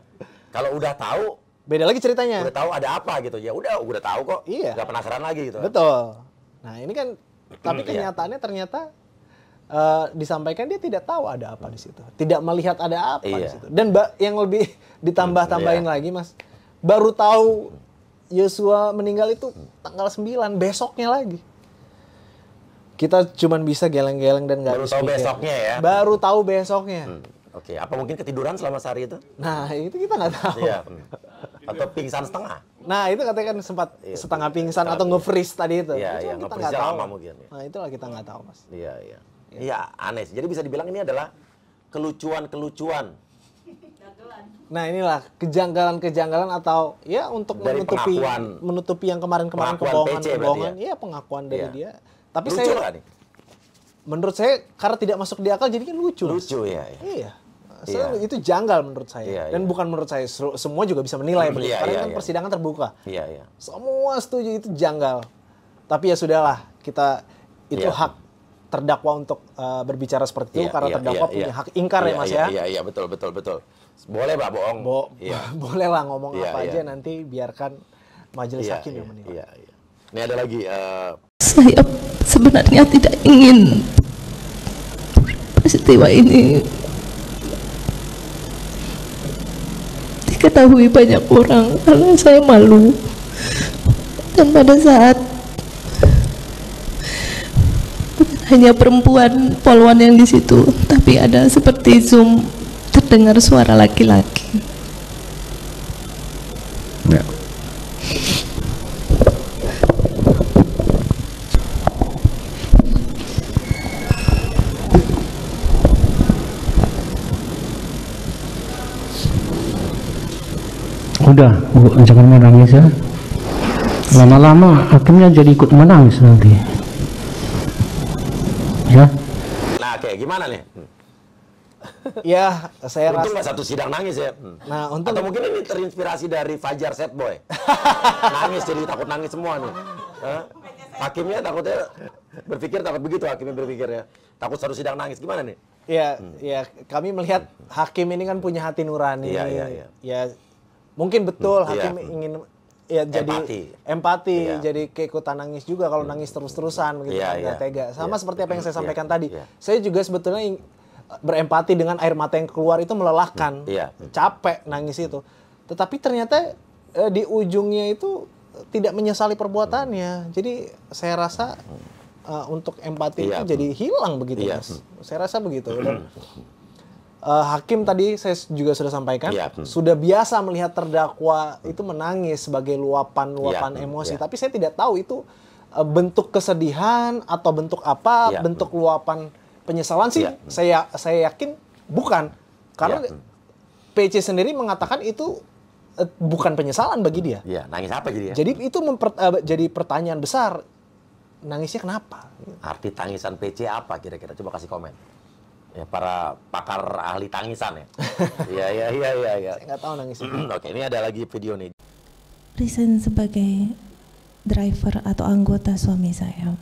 Kalau udah tahu, Beda lagi ceritanya. udah tahu ada apa gitu. Ya udah tahu kok. Iya. Nggak penasaran lagi gitu. Betul. Nah, ini kan tapi Iya. kenyataannya ternyata disampaikan dia tidak tahu ada apa di situ. Tidak melihat ada apa di Iya. situ. Dan yang lebih ditambah-tambahin Iya. lagi, Mas. Baru tahu Yosua meninggal itu tanggal 9, besoknya lagi. Kita cuman bisa geleng-geleng dan nggak Baru bisa tahu mikir. besoknya ya? Baru tahu besoknya. Oke, apa mungkin ketiduran selama sehari itu? Nah, itu kita nggak tahu. Iya. Atau pingsan setengah? Nah, itu katanya kan sempat Iya, setengah pingsan setengah atau nge-freeze tadi itu. Iya, Itu iya, kita nge-freeze nggak tahu. lama mungkin, ya. Nah, itulah kita nggak tahu, Mas. Iya, iya. Iya, aneh sih. Jadi bisa dibilang ini adalah kelucuan-kelucuan Nah, inilah kejanggalan-kejanggalan atau ya untuk Dari pengakuan. menutupi yang kemarin-kemarin Pengakuan PC kebohongan. berarti Iya, pengakuan dari Iya. dia. Tapi lucu saya nggak nih? menurut saya karena tidak masuk di akal jadi kan lucu. Mas. Lucu ya. Iya. Iya. Itu janggal menurut saya. Iya, Dan iya. bukan menurut saya, semua juga bisa menilai begitu. Iya, Karena iya, kan iya. persidangan terbuka. Iya, iya. Semua setuju itu janggal. Tapi ya sudahlah, kita itu Iya. hak terdakwa untuk berbicara seperti itu Iya, karena iya, terdakwa iya, punya iya. hak ingkar ya Iya, Mas iya, ya. Iya, iya, betul, betul, betul. Boleh, Pak, bohong. Iya. Boleh lah ngomong Iya, apa iya. aja nanti biarkan majelis Iya, hakim iya, yang menilai. iya, iya. Ini ada lagi Saya sebenarnya tidak ingin peristiwa ini diketahui banyak orang karena saya malu. Dan pada saat bukan hanya perempuan polwan yang di situ, tapi ada seperti Zoom terdengar suara laki-laki. Ya. Udah, Bu, jangan menangis ya. Lama-lama hakimnya jadi ikut menangis nanti. Ya. nah, kayak gimana nih? Ya, saya Untung rasa. nggak satu sidang nangis ya. Nah, untung Atau mungkin ini terinspirasi dari Fajar Set Boy. Nangis jadi takut nangis semua nih. Hah? Hakimnya takutnya takut begitu hakimnya berpikir ya. Takut satu sidang nangis gimana nih? ya kami melihat hakim ini kan punya hati nurani. Iya, iya, iya. Ya, mungkin betul Iya. hakim ingin ya jadi empati, Iya. jadi keikutan nangis juga kalau nangis terus-terusan begitu Iya, kan, iya. nggak tega. Sama Iya. seperti apa yang saya Iya, sampaikan tadi. iya. Saya juga sebetulnya berempati dengan air mata yang keluar itu melelahkan. Iya. Capek nangis itu. Tetapi ternyata di ujungnya itu tidak menyesali perbuatannya. Jadi saya rasa untuk empati Iya. itu jadi hilang begitu, Iya. Mas. Saya rasa begitu. Dan, Hakim tadi saya juga sudah sampaikan, sudah biasa melihat terdakwa itu menangis sebagai luapan emosi. Tapi saya tidak tahu itu bentuk kesedihan atau bentuk apa, bentuk luapan penyesalan sih. Saya yakin bukan, karena PC sendiri mengatakan itu bukan penyesalan bagi dia. Iya, nangis apa jadi ya? Jadi itu jadi pertanyaan besar. Nangisnya kenapa? Arti tangisan PC apa kira-kira? Coba kasih komen. Ya, para pakar ahli tangisan ya. Iya. Saya nggak tahu nangisnya. Oke, ini ada lagi video nih. Resign sebagai driver atau anggota suami saya.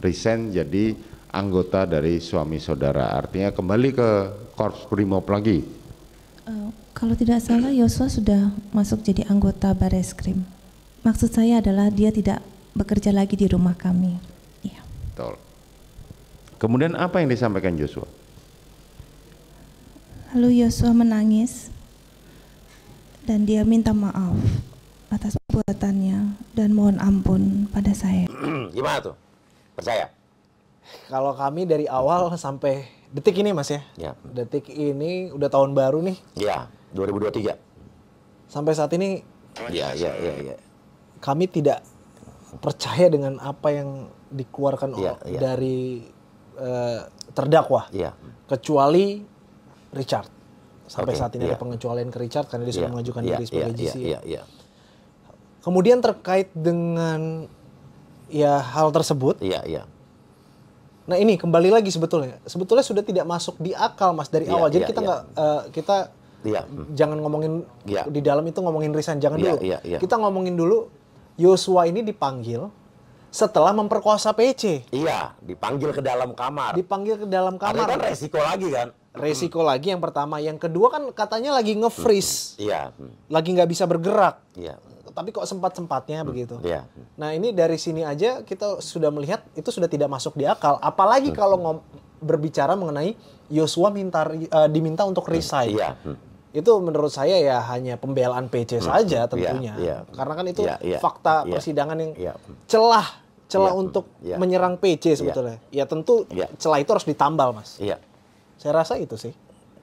Resign jadi anggota dari suami saudara, artinya kembali ke Korps Brimob lagi. Kalau tidak salah Yosua sudah masuk jadi anggota Bareskrim. Maksud saya adalah dia tidak bekerja lagi di rumah kami. Iya. Betul. Kemudian apa yang disampaikan Joshua? Lalu Yosua menangis dan dia minta maaf atas perbuatannya dan mohon ampun pada saya. Gimana tuh? Percaya? Kalau kami dari awal sampai detik ini Mas ya. Detik ini udah tahun baru nih. Iya, 2023. Sampai saat ini Iya. kami tidak percaya dengan apa yang dikeluarkan dari terdakwa. Kecuali Richard. Sampai saat ini ada pengecualian ke Richard karena dia sudah mengajukan diri sebagai GC. Kemudian terkait dengan hal tersebut. Nah ini kembali lagi sebetulnya sudah tidak masuk di akal Mas dari awal. Jadi kita nggak jangan ngomongin di dalam itu ngomongin resign, jangan dulu. Kita ngomongin dulu Yosua ini dipanggil setelah memperkosa PC. Iya, dipanggil ke dalam kamar. Karena kan resiko lagi kan. Resiko lagi yang pertama, yang kedua kan katanya lagi nge-freeze. Lagi nggak bisa bergerak. Tapi kok sempat-sempatnya begitu. Nah ini dari sini aja kita sudah melihat itu sudah tidak masuk di akal. Apalagi kalau berbicara mengenai Yosua diminta untuk resign. Itu menurut saya ya hanya pembelaan PC saja tentunya. Karena kan itu fakta persidangan yang celah untuk menyerang PC sebetulnya. Ya tentu celah itu harus ditambal Mas. Saya rasa itu sih.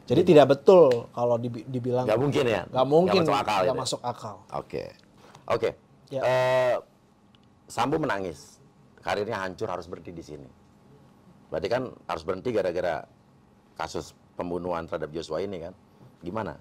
Jadi tidak betul kalau dibilang. Nggak mungkin ya? Nggak mungkin. Nggak masuk akal. Oke. Sambo menangis. Karirnya hancur, harus berhenti di sini. Berarti kan harus berhenti gara-gara kasus pembunuhan terhadap Joshua ini kan? Gimana?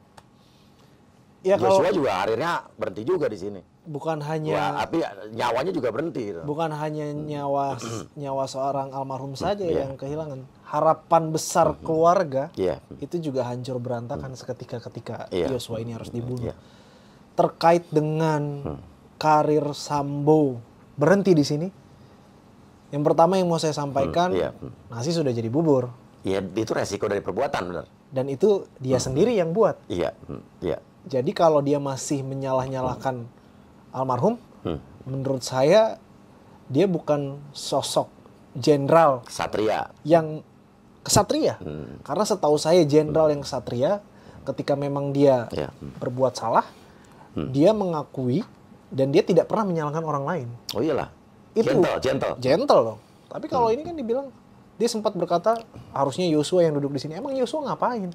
Ya, Joshua juga akhirnya berhenti juga di sini. Bukan hanya. Tapi nyawanya juga berhenti. Bukan hanya nyawa seorang almarhum saja yang kehilangan. Harapan besar keluarga itu juga hancur berantakan seketika ketika Joshua ini harus dibunuh. Terkait dengan karir Sambo berhenti di sini. Yang pertama yang mau saya sampaikan, nasi sudah jadi bubur. Iya, itu resiko dari perbuatan, benar. Dan itu dia sendiri yang buat. Iya. Jadi kalau dia masih menyalah-nyalahkan almarhum, menurut saya dia bukan sosok jenderal kesatria. Karena setahu saya jenderal yang kesatria, ketika memang dia berbuat salah, dia mengakui dan dia tidak pernah menyalahkan orang lain. Oh iyalah. Itu gentle loh. Tapi kalau ini kan dibilang dia sempat berkata harusnya Yosua yang duduk di sini. Emang Yosua ngapain?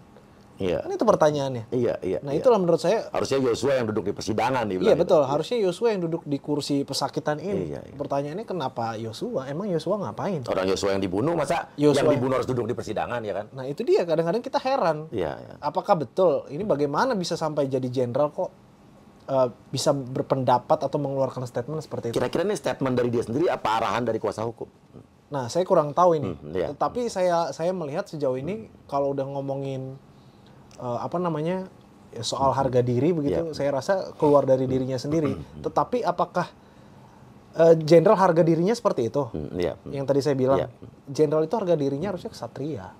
Kan itu pertanyaannya. Nah itulah menurut saya. Harusnya Yosua yang duduk di persidangan. Iya betul. Harusnya Yosua yang duduk di kursi pesakitan ini. Pertanyaannya kenapa Yosua? Emang Yosua ngapain? Orang Yosua yang dibunuh, masa yang dibunuh harus duduk di persidangan ya kan? Nah itu dia. Kadang-kadang kita heran. Apakah betul? Ini bagaimana bisa sampai jadi jenderal kok bisa berpendapat atau mengeluarkan statement seperti itu? Kira-kira ini statement dari dia sendiri apa arahan dari kuasa hukum? Nah saya kurang tahu ini. Tetapi saya melihat sejauh ini kalau udah ngomongin soal harga diri begitu, saya rasa keluar dari dirinya sendiri. Tetapi apakah jenderal harga dirinya seperti itu? Yang tadi saya bilang, jenderal itu harga dirinya harusnya kesatria.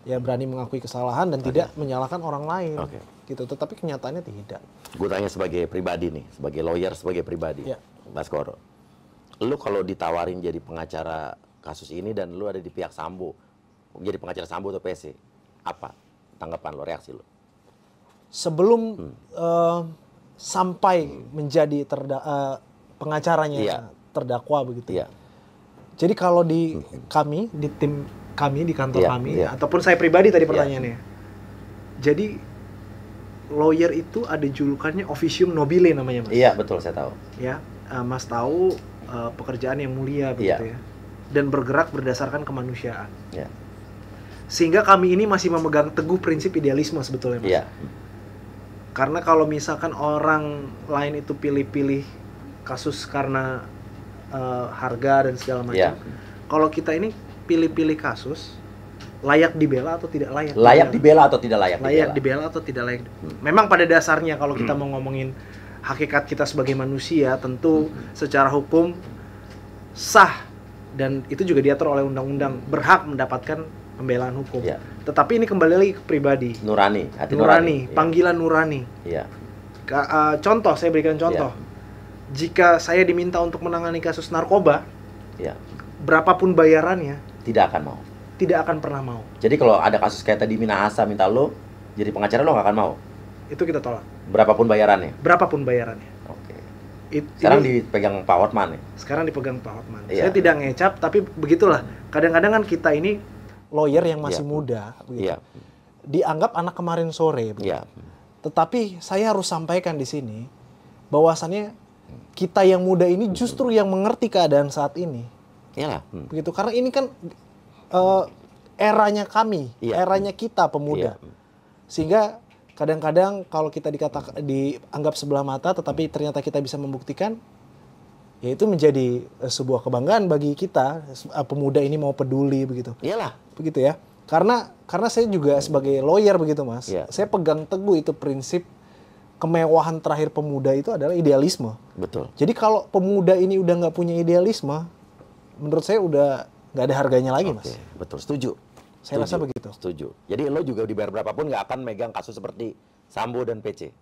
Ya berani mengakui kesalahan dan tidak menyalahkan orang lain. Gitu. Tetapi kenyataannya tidak. Gue tanya sebagai pribadi nih, sebagai lawyer, sebagai pribadi, Mas Koro. Lu kalau ditawarin jadi pengacara kasus ini dan lu ada di pihak Sambo, jadi pengacara Sambo atau PC, apa tanggapan lo, reaksi lo? Sebelum sampai menjadi pengacaranya terdakwa begitu. Jadi kalau di kami, di tim kami, di kantor kami, ataupun saya pribadi tadi pertanyaannya, Jadi lawyer itu ada julukannya officium nobile namanya, Mas. Iya, betul, saya tahu. Ya, Mas tahu pekerjaan yang mulia begitu ya. Dan bergerak berdasarkan kemanusiaan. Iya. Sehingga kami ini masih memegang teguh prinsip idealisme sebetulnya, Mas. Iya. Karena kalau misalkan orang lain itu pilih-pilih kasus karena harga dan segala macam. Kalau kita ini pilih-pilih kasus layak dibela atau tidak layak? Layak dibela atau tidak layak? Layak dibela atau tidak layak? Memang pada dasarnya kalau kita mau ngomongin hakikat kita sebagai manusia, tentu secara hukum sah dan itu juga diatur oleh undang-undang, berhak mendapatkan pembelaan hukum. Ya. Tetapi ini kembali lagi ke pribadi. Nurani, hati Nurani, nurani. panggilan nurani. Iya. Contoh, saya berikan contoh. Jika saya diminta untuk menangani kasus narkoba, berapapun bayarannya, tidak akan mau. Tidak akan pernah mau. Jadi kalau ada kasus kayak tadi Minahasa minta lo jadi pengacara, lo nggak akan mau? Itu kita tolak. Berapapun bayarannya? Berapapun bayarannya. Oke. Sekarang dipegang Pak Hotman nih? Sekarang dipegang Pak Hotman. Iya. Saya tidak ngecap, tapi begitulah. Kadang-kadang kan kita ini lawyer yang masih muda, begitu. Iya. Dianggap anak kemarin sore. Iya. Tetapi saya harus sampaikan di sini bahwasannya kita yang muda ini justru yang mengerti keadaan saat ini. Iyalah. Begitu, karena ini kan eranya kami, eranya kita pemuda. Sehingga kadang-kadang kalau kita dianggap sebelah mata, tetapi ternyata kita bisa membuktikan, ya itu menjadi sebuah kebanggaan bagi kita, pemuda ini mau peduli begitu. Iyalah. Begitu ya. Karena saya juga sebagai lawyer begitu, Mas. Saya pegang teguh itu prinsip kemewahan terakhir pemuda itu adalah idealisme. Betul. Jadi kalau pemuda ini udah nggak punya idealisme, menurut saya udah nggak ada harganya lagi, Mas. Betul, setuju. Saya rasa begitu. Setuju. Jadi lo juga dibayar berapapun nggak akan megang kasus seperti Sambo dan PC?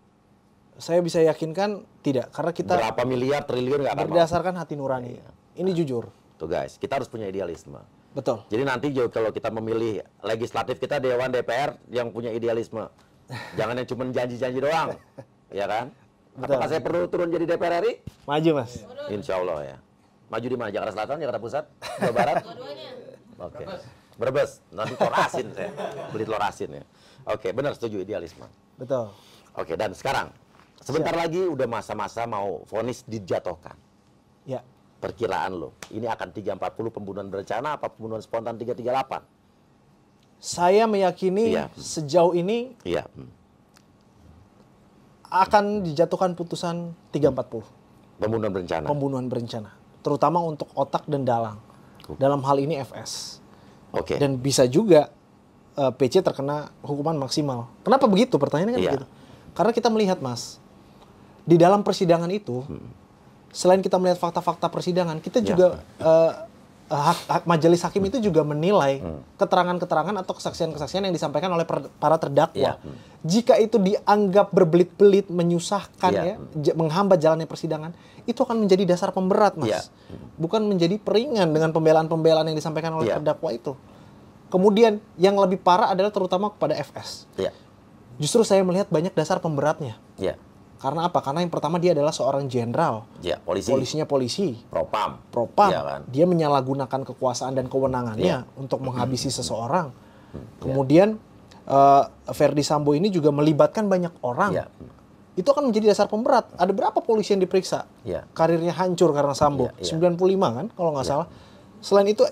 Saya bisa yakinkan tidak, karena kita berapa miliar, triliun nggak akan berdasarkan hati nurani. Ini jujur. Tuh guys, kita harus punya idealisme. Betul. Jadi nanti kalau kita memilih legislatif kita, Dewan DPR yang punya idealisme. Jangan yang cuma janji-janji doang. Ya kan? Betul. Apakah saya perlu turun jadi DPR RI? Maju, Mas. Insya Allah ya. Maju di mana? Jakarta Selatan, Jakarta Pusat, Jawa Barat? Dua-duanya. Oke. Brebes. Nanti telur asin saya. Beli telur asin ya. Oke, benar, setuju idealisme. Betul. Oke, dan sekarang sebentar lagi udah masa-masa mau vonis dijatuhkan. Ya. Perkiraan lo, ini akan 340 pembunuhan berencana apa pembunuhan spontan 338? Saya meyakini sejauh ini akan dijatuhkan putusan 340. Pembunuhan berencana. Pembunuhan berencana, terutama untuk otak dan dalang. Dalam hal ini FS. Oke. Dan bisa juga PC terkena hukuman maksimal. Kenapa begitu? Pertanyaannya kan begitu. Karena kita melihat, Mas, di dalam persidangan itu, selain kita melihat fakta-fakta persidangan, kita juga majelis hakim itu juga menilai keterangan-keterangan atau kesaksian-kesaksian yang disampaikan oleh para terdakwa. Jika itu dianggap berbelit-belit, menyusahkan, menghambat jalannya persidangan, itu akan menjadi dasar pemberat, Mas. Bukan menjadi peringan dengan pembelaan-pembelaan yang disampaikan oleh terdakwa itu. Kemudian yang lebih parah adalah terutama kepada FS. Justru saya melihat banyak dasar pemberatnya. Karena apa? Karena yang pertama dia adalah seorang jenderal. Polisi. Polisinya polisi. Propam. Kan? Dia menyalahgunakan kekuasaan dan kewenangannya untuk menghabisi seseorang. Kemudian Verdi Sambo ini juga melibatkan banyak orang. Itu akan menjadi dasar pemberat. Ada berapa polisi yang diperiksa? Karirnya hancur karena Sambo. 95 kan kalau nggak salah. Selain itu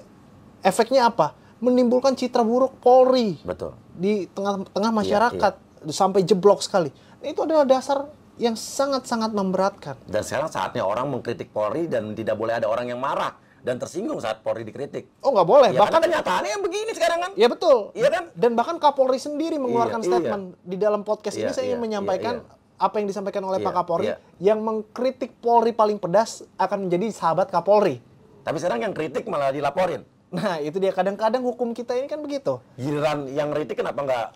efeknya apa? Menimbulkan citra buruk Polri. Betul. Di tengah masyarakat. Sampai jeblok sekali. Nah, itu adalah dasar yang sangat-sangat memberatkan. Dan sekarang saatnya orang mengkritik Polri dan tidak boleh ada orang yang marah dan tersinggung saat Polri dikritik. Oh, nggak boleh. Ya, bahkan kenyataannya yang begini sekarang kan. Iya betul. Iya kan? Dan bahkan Kapolri sendiri mengeluarkan statement di dalam podcast ini. Saya ingin menyampaikan apa yang disampaikan oleh Pak Kapolri, yang mengkritik Polri paling pedas akan menjadi sahabat Kapolri. Tapi sekarang yang kritik malah dilaporin. Nah, itu dia, kadang-kadang hukum kita ini kan begitu. Giliran yang kritik kenapa nggak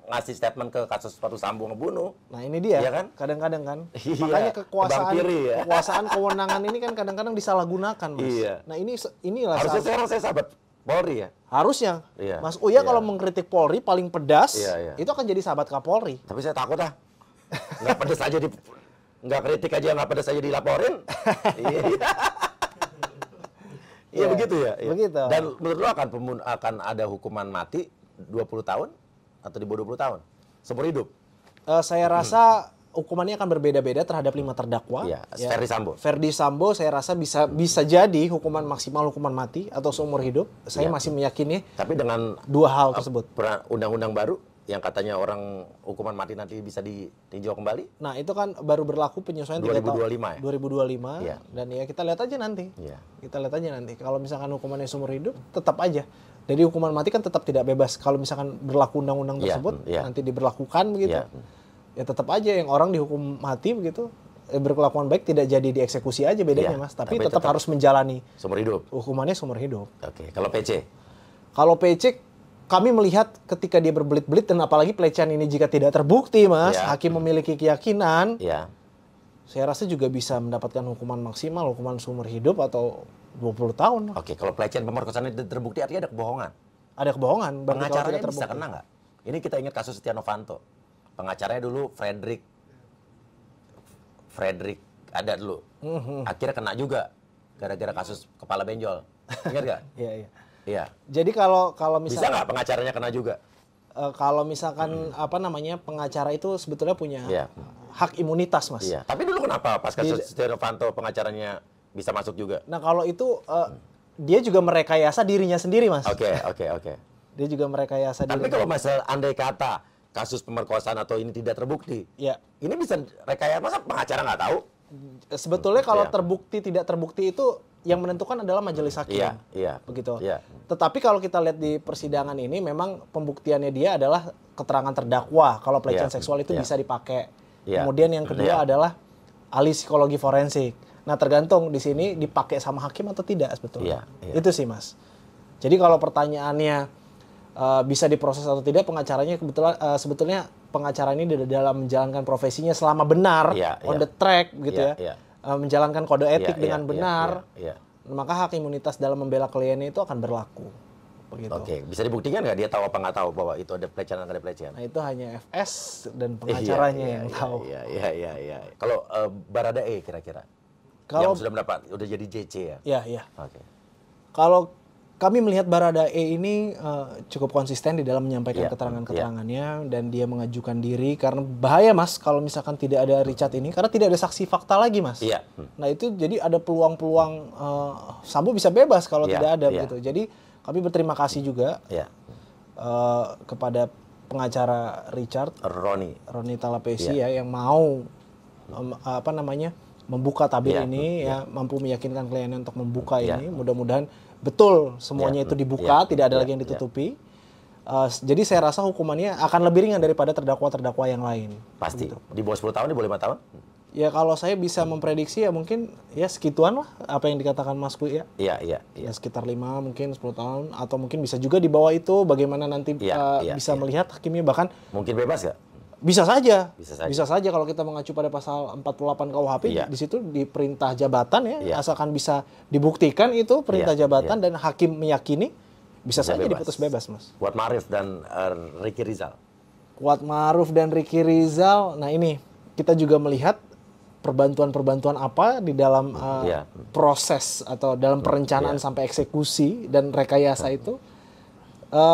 ngasih statement ke kasus Pak Sambo ngebunuh? Nah, ini dia. Iya kan? Kadang-kadang kan. Makanya kekuasaan kewenangan ini kan kadang-kadang disalahgunakan, Mas. Nah, inilah harusnya sekarang saya sahabat Polri ya. Harusnya. Mas Uya kalau mengkritik Polri paling pedas, itu akan jadi sahabat Kapolri. Tapi saya takut nggak pedas aja nggak kritik aja nggak pedas aja dilaporin. Iya begitu ya. Begitu. Dan menurut lo akan ada hukuman mati 20 tahun atau di bawah 20 tahun? seumur hidup. Saya rasa hukumannya akan berbeda-beda terhadap 5 terdakwa. Iya, Ferdi Sambo. Ferdi Sambo saya rasa bisa jadi hukuman maksimal hukuman mati atau seumur hidup. Saya masih meyakini Tapi dengan 2 hal tersebut. undang-undang baru yang katanya orang hukuman mati nanti bisa ditinjau kembali. Nah, itu kan baru berlaku penyesuaian 2025 ya? 2025 Iya. dan ya kita lihat aja nanti. Iya. Kita lihat aja nanti. Kalau misalkan hukumannya seumur hidup tetap aja. Jadi hukuman mati kan tetap tidak bebas. Kalau misalkan berlaku undang-undang Iya, tersebut iya. nanti diberlakukan begitu. Iya. Ya tetap aja yang orang dihukum mati begitu berkelakuan baik tidak jadi dieksekusi aja bedanya Iya, Mas, tapi tapi tetap tetap harus menjalani Seumur hidup. hukumannya seumur hidup. Oke, kalau PC? Kalau PC kami melihat ketika dia berbelit-belit dan apalagi pelecehan ini jika tidak terbukti Mas, Iya. hakim memiliki keyakinan, Ya. saya rasa juga bisa mendapatkan hukuman maksimal, hukuman seumur hidup atau 20 tahun. Oke, kalau pelecehan pemerkosaan itu terbukti artinya ada kebohongan. Ada kebohongan, berarti kalau Pengacaranya tidak bisa terbukti. kena nggak? Ini kita ingat kasus Setia Novanto. Pengacaranya dulu Fredrik ada dulu. Akhirnya kena juga gara-gara kasus kepala benjol. Ingat nggak? Iya, iya. Iya. Jadi kalau Bisa misalkan nggak pengacaranya kena juga? kalau misalkan apa namanya pengacara itu sebetulnya punya Iya. hak imunitas Mas. Iya. Tapi dulu kenapa pas kasus Setia Novanto pengacaranya bisa masuk juga? Nah kalau itu dia juga merekayasa dirinya sendiri Mas. Oke. Dia juga merekayasa Tapi diri. kalau masalah andai kata kasus pemerkosaan atau ini tidak terbukti, Ya, ini bisa rekayasa, masa pengacara nggak tahu? sebetulnya kalau Iya. terbukti tidak terbukti itu yang menentukan adalah majelis hakim. Iya. Begitu. Iya. Tetapi kalau kita lihat di persidangan ini memang pembuktiannya dia adalah keterangan terdakwa. Kalau pelecehan Iya. seksual itu Iya. bisa dipakai. Iya. Kemudian yang kedua Iya. adalah ahli psikologi forensik. Nah, tergantung di sini dipakai sama hakim atau tidak sebetulnya. Iya. Itu sih, Mas. Jadi kalau pertanyaannya bisa diproses atau tidak, pengacaranya kebetulan sebetulnya pengacara ini dalam menjalankan profesinya selama benar Iya, on iya. the track gitu Iya, ya. iya. Menjalankan kode etik Iya, dengan iya, benar, iya. maka hak imunitas dalam membela kliennya itu akan berlaku. Begitu. Oke, bisa dibuktikan nggak dia tahu apa nggak tahu bahwa itu ada pelecehan atau nggak ada pelecehan? Nah, itu hanya FS dan pengacaranya yang tahu. Iya. Kalau Baradae kira-kira Kalau yang sudah mendapat, udah jadi JC ya? ya. Oke. Kalau kami melihat Baradae ini cukup konsisten di dalam menyampaikan Iya, keterangan-keterangannya dan dia mengajukan diri karena bahaya Mas kalau misalkan tidak ada Richard ini karena tidak ada saksi fakta lagi Mas. Iya. Nah itu jadi ada peluang-peluang Sambo bisa bebas kalau Iya, tidak ada iya. begitu. Jadi kami berterima kasih juga Iya. kepada pengacara Richard Roni. Talapesi Iya. ya yang mau membuka tabir Iya, ini ya mampu meyakinkan kliennya untuk membuka Iya. ini. Mudah-mudahan betul semuanya Iya, itu dibuka, iya, tidak ada iya, lagi yang iya. ditutupi. Jadi saya rasa hukumannya akan lebih ringan daripada terdakwa-terdakwa yang lain. Pasti. Di bawah 10 tahun, di bawah 5 tahun? Ya kalau saya bisa memprediksi ya mungkin ya segituan lah apa yang dikatakan Mas Bu ya. Iya. Ya sekitar 5 mungkin 10 tahun atau mungkin bisa juga di bawah itu bagaimana nanti Iya, bisa iya. melihat hakimnya bahkan Mungkin bebas nggak? bisa saja. Bisa saja. kalau kita mengacu pada pasal 48 KUHP Iya. di situ di perintah jabatan ya Iya. asalkan bisa dibuktikan itu perintah Iya, jabatan dan hakim meyakini bisa saja bebas. diputus bebas Mas. Buat Marif dan Ricky Rizal. Kuat Ma'ruf dan Ricky Rizal. Nah ini kita juga melihat perbantuan apa di dalam Iya. proses atau dalam perencanaan Iya. sampai eksekusi dan rekayasa itu.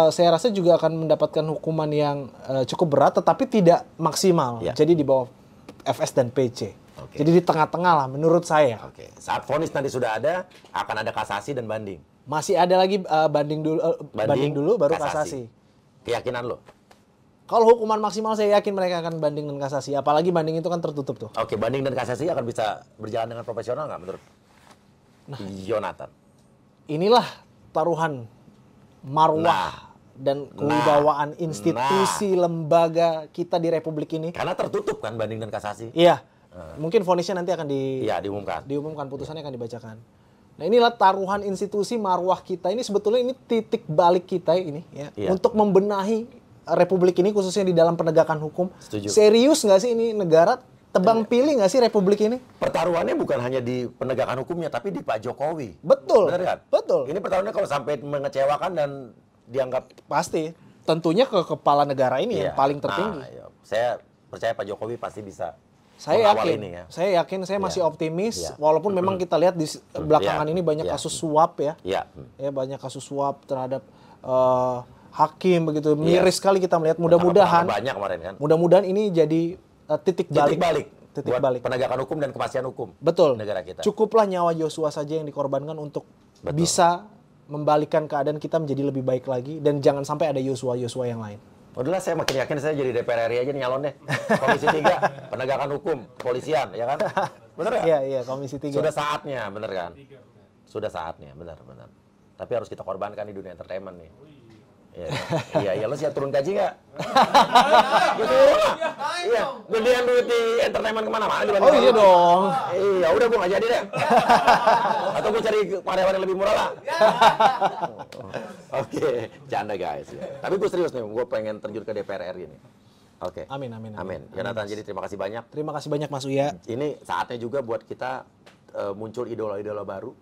Saya rasa juga akan mendapatkan hukuman yang cukup berat tetapi tidak maksimal. Iya. Jadi di bawah FS dan PC. Oke. Jadi di tengah-tengah lah menurut saya. Oke. Saat vonis nanti sudah ada, akan ada kasasi dan banding. Masih ada lagi banding dulu baru kasasi. Keyakinan lo? Kalau hukuman maksimal saya yakin mereka akan banding dan kasasi. Apalagi banding itu kan tertutup tuh. Oke, banding dan kasasi akan bisa berjalan dengan profesional nggak menurut Jonathan? Inilah taruhan marwah dan kewibawaan institusi lembaga kita di Republik ini. Karena tertutup kan banding dan kasasi. Iya. Mungkin vonisnya nanti akan Iya, diumumkan. diumumkan, putusannya akan dibacakan. Nah, inilah taruhan institusi marwah kita ini sebetulnya ini titik balik kita ini ya Iya. untuk membenahi Republik ini khususnya di dalam penegakan hukum. Setuju. Serius nggak sih ini negara tebang pilih nggak sih Republik ini? Pertaruhannya bukan hanya di penegakan hukumnya, tapi di Pak Jokowi. Betul. Benar kan? Betul. Ini pertaruhannya kalau sampai mengecewakan dan dianggap Pasti. Tentunya ke kepala negara ini yang iya. paling tertinggi. Nah, iya. Saya percaya Pak Jokowi pasti bisa Saya mengawal yakin, ini ya. saya yakin, saya masih Iya. optimis. Iya. Walaupun memang kita lihat di belakangan Iya. ini banyak Iya. kasus suap ya, Iya. ya banyak kasus suap terhadap hakim begitu. Miris sekali kita melihat. Mudah-mudahan banyak kemarin kan. Mudah-mudahan ini jadi titik balik buat penegakan hukum dan kepastian hukum. Betul. Negara kita. Cukuplah nyawa Yosua saja yang dikorbankan untuk bisa membalikan keadaan kita menjadi lebih baik lagi, dan jangan sampai ada Yosua yang lain. Udahlah, saya makin yakin saya jadi DPR RI aja nih nyalon deh. Komisi 3, penegakan hukum, kepolisian, ya kan? Bener nggak? Iya, Komisi 3. Sudah saatnya, bener kan? Sudah saatnya, benar. Tapi harus kita korbankan di dunia entertainment nih. Iya, lo siap turun gaji nggak? Betul. Iya, gedean duit di entertainment kemana-mana. Oh iya dong. Iya, udah gue nggak jadi deh. Atau gue cari karyawan yang lebih murah lah. Oke, canda guys. Tapi gue serius nih, gue pengen terjun ke DPR RI nih. Oke. Amin. Yonatan, jadi terima kasih banyak. Terima kasih banyak Mas Uya. Ini saatnya juga buat kita muncul idola-idola baru.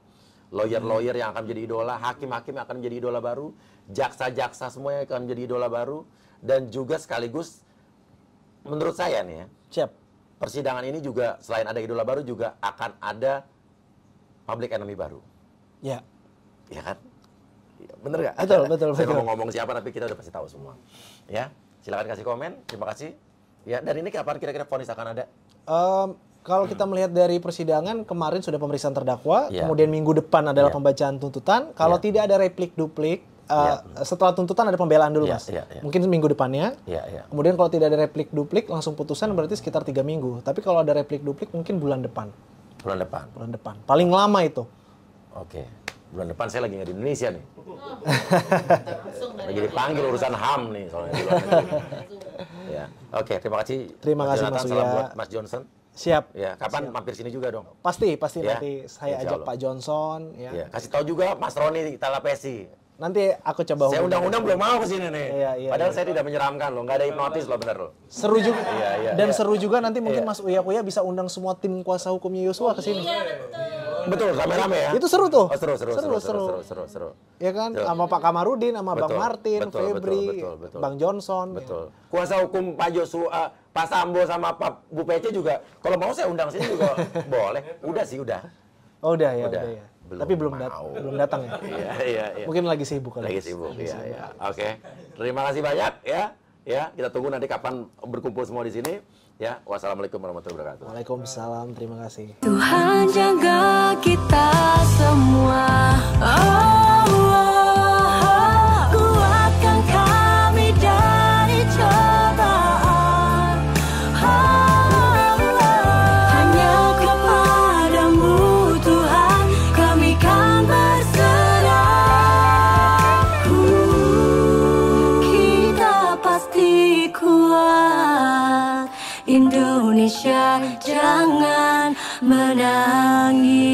Lawyer-lawyer yang akan menjadi idola, hakim-hakim yang akan menjadi idola baru, jaksa-jaksa semuanya akan menjadi idola baru, dan juga sekaligus menurut saya nih ya, Siap. persidangan ini juga selain ada idola baru juga akan ada public enemy baru. Ya. Iya kan? Bener nggak? Betul. Saya nggak mau ngomong siapa, tapi kita udah pasti tahu semua. Ya, silakan kasih komen. Terima kasih. Ya, dan ini kapan kira-kira vonis akan ada? Kalau kita melihat dari persidangan, kemarin sudah pemeriksaan terdakwa, Ya. kemudian minggu depan adalah Ya. pembacaan tuntutan. Kalau Ya. tidak ada replik duplik, Ya. setelah tuntutan ada pembelaan dulu, Ya, Mas. ya. Mungkin minggu depannya. Ya. Kemudian kalau tidak ada replik duplik, langsung putusan berarti sekitar 3 minggu. Tapi kalau ada replik duplik mungkin bulan depan. Bulan depan. Paling lama itu. Oke. Bulan depan saya lagi nggak di Indonesia nih. Lagi dipanggil urusan HAM nih soalnya di luar negeri. Ya. Oke, terima kasih. Terima kasih, Jonathan. Mas Salam Uya. buat Mas Johnson. Siap. Ya, kapan mampir sini juga dong? Pasti Ya. nanti saya Insya ajak Allah. Pak Johnson. Ya. Ya, kasih tahu juga Mas Roni Talapesi. Nanti aku coba Saya hubungi. undang-undang belum mau kesini nih. Iya. Padahal saya tidak menyeramkan loh, nggak ada hipnotis loh, bener loh. Seru juga. Iya. Dan seru juga nanti mungkin Mas Uya bisa undang semua tim kuasa hukumnya Yosua ke sini. Betul, rame-rame ya. Itu seru tuh. Oh, seru. Ya kan, Seru. sama Pak Kamarudin, sama Bang Betul, Martin, betul, Febri, betul. Bang Johnson. Betul. Kuasa hukum Pak Joshua, Pak Sambo sama Pak Bu Pece juga. Kalau mau saya undang sini juga boleh. Udah sih, udah. Oh udah ya. Belum Tapi belum mau. belum datang ya. Iya. Mungkin lagi sibuk kali. Lagi sibuk, iya. Oke. Terima kasih banyak ya. Ya, kita tunggu nanti kapan berkumpul semua di sini. Ya, wassalamualaikum warahmatullahi wabarakatuh. Waalaikumsalam, terima kasih. Tuhan jaga kita semua. Kuatkan kami dari cobaan. Hanya kepadamu Tuhan kami kan berserah. Kita pasti kuat. Indonesia jangan menangis.